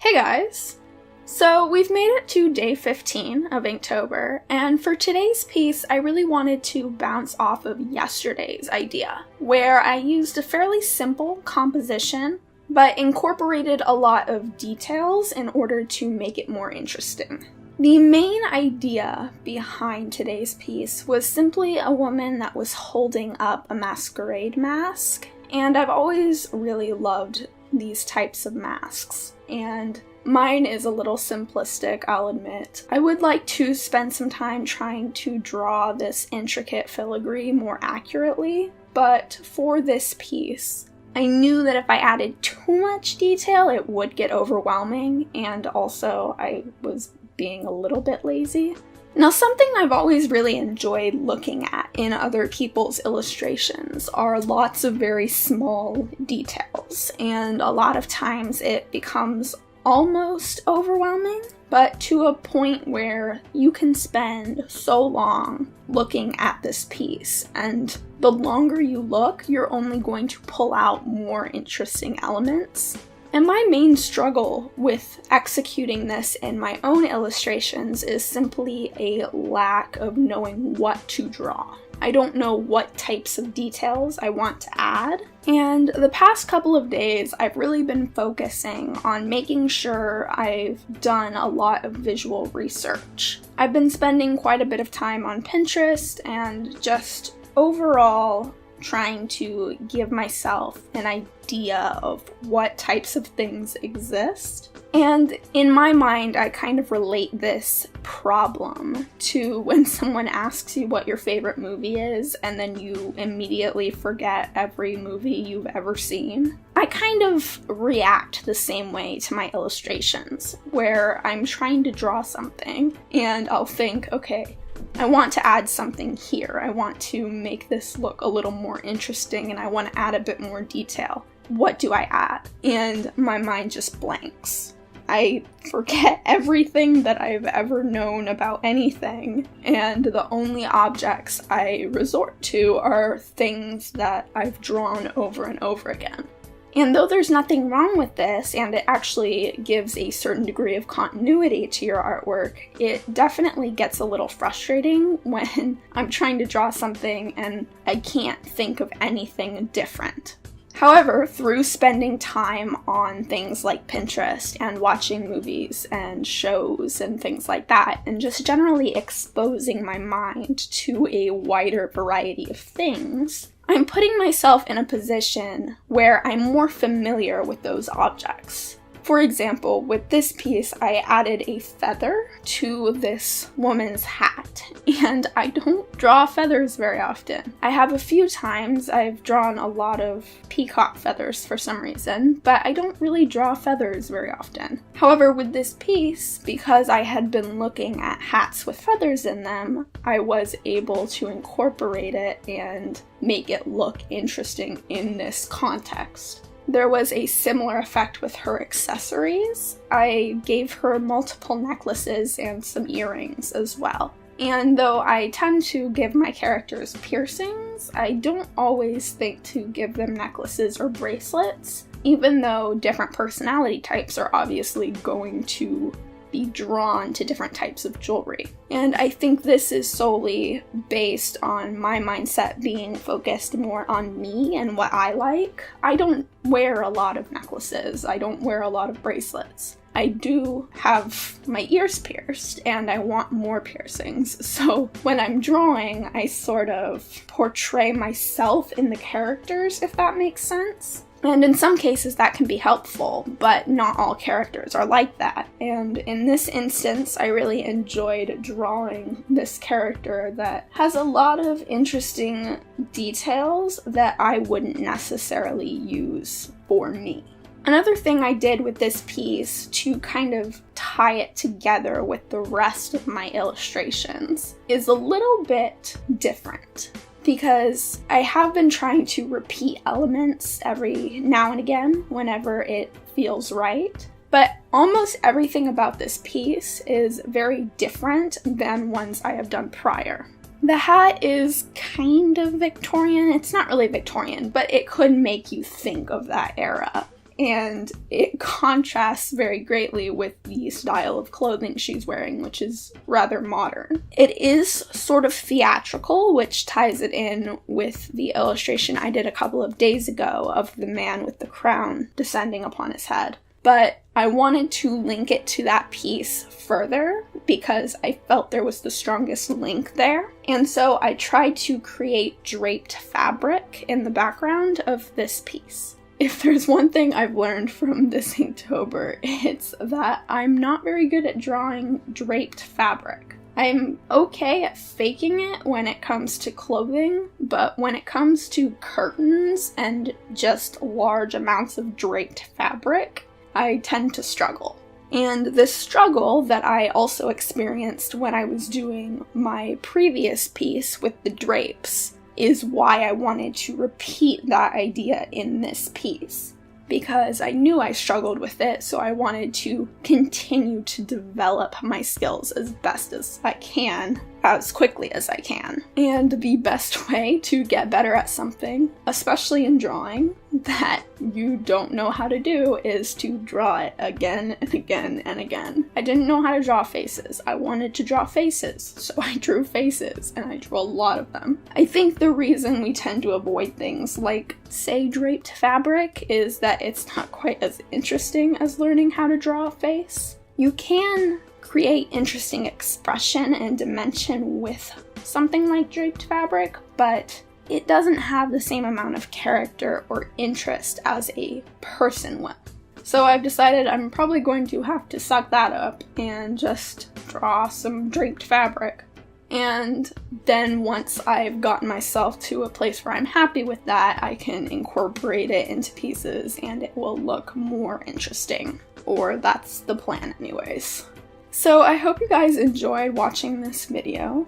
Hey guys! So we've made it to day 15 of Inktober, and for today's piece I really wanted to bounce off of yesterday's idea, where I used a fairly simple composition, but incorporated a lot of details in order to make it more interesting. The main idea behind today's piece was simply a woman that was holding up a masquerade mask, and I've always really loved these types of masks, and mine is a little simplistic, I'll admit. I would like to spend some time trying to draw this intricate filigree more accurately, but for this piece, I knew that if I added too much detail, it would get overwhelming, and also I was being a little bit lazy. Now, something I've always really enjoyed looking at in other people's illustrations are lots of very small details, and a lot of times it becomes almost overwhelming, but to a point where you can spend so long looking at this piece, and the longer you look, you're only going to pull out more interesting elements. And my main struggle with executing this in my own illustrations is simply a lack of knowing what to draw. I don't know what types of details I want to add, and the past couple of days I've really been focusing on making sure I've done a lot of visual research. I've been spending quite a bit of time on Pinterest and just overall trying to give myself an idea of what types of things exist. And in my mind, I kind of relate this problem to when someone asks you what your favorite movie is, and then you immediately forget every movie you've ever seen. I kind of react the same way to my illustrations, where I'm trying to draw something, and I'll think, okay, I want to add something here. I want to make this look a little more interesting, and I want to add a bit more detail. What do I add? And my mind just blanks. I forget everything that I've ever known about anything, and the only objects I resort to are things that I've drawn over and over again. And though there's nothing wrong with this, and it actually gives a certain degree of continuity to your artwork, it definitely gets a little frustrating when I'm trying to draw something and I can't think of anything different. However, through spending time on things like Pinterest and watching movies and shows and things like that, and just generally exposing my mind to a wider variety of things, I'm putting myself in a position where I'm more familiar with those objects. For example, with this piece, I added a feather to this woman's hat, and I don't draw feathers very often. I have a few times I've drawn a lot of peacock feathers for some reason, but I don't really draw feathers very often. However, with this piece, because I had been looking at hats with feathers in them, I was able to incorporate it and make it look interesting in this context. There was a similar effect with her accessories. I gave her multiple necklaces and some earrings as well. And though I tend to give my characters piercings, I don't always think to give them necklaces or bracelets, even though different personality types are obviously going to be drawn to different types of jewelry. And I think this is solely based on my mindset being focused more on me and what I like. I don't wear a lot of necklaces. I don't wear a lot of bracelets. I do have my ears pierced, and I want more piercings. So when I'm drawing, I sort of portray myself in the characters, if that makes sense. And in some cases that can be helpful, but not all characters are like that. And in this instance, I really enjoyed drawing this character that has a lot of interesting details that I wouldn't necessarily use for me. Another thing I did with this piece to kind of tie it together with the rest of my illustrations is a little bit different, because I have been trying to repeat elements every now and again whenever it feels right. But almost everything about this piece is very different than ones I have done prior. The hat is kind of Victorian. It's not really Victorian, but it could make you think of that era. and it contrasts very greatly with the style of clothing she's wearing, which is rather modern. It is sort of theatrical, which ties it in with the illustration I did a couple of days ago of the man with the crown descending upon his head. But I wanted to link it to that piece further because I felt there was the strongest link there. And so I tried to create draped fabric in the background of this piece. If there's one thing I've learned from this Inktober, it's that I'm not very good at drawing draped fabric. I'm okay at faking it when it comes to clothing, but when it comes to curtains and just large amounts of draped fabric, I tend to struggle. And this struggle that I also experienced when I was doing my previous piece with the drapes is why I wanted to repeat that idea in this piece. Because I knew I struggled with it, so I wanted to continue to develop my skills as best as I can, as quickly as I can. And the best way to get better at something, especially in drawing, that you don't know how to do is to draw it again and again and again. I didn't know how to draw faces. I wanted to draw faces, so I drew faces, and I drew a lot of them. I think the reason we tend to avoid things like, say, draped fabric is that it's not quite as interesting as learning how to draw a face. You can create interesting expression and dimension with something like draped fabric, but it doesn't have the same amount of character or interest as a person will. So I've decided I'm probably going to have to suck that up and just draw some draped fabric. And then once I've gotten myself to a place where I'm happy with that, I can incorporate it into pieces and it will look more interesting. Or that's the plan anyways. So I hope you guys enjoyed watching this video.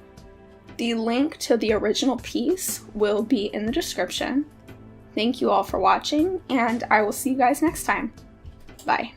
The link to the original piece will be in the description. Thank you all for watching, and I will see you guys next time. Bye.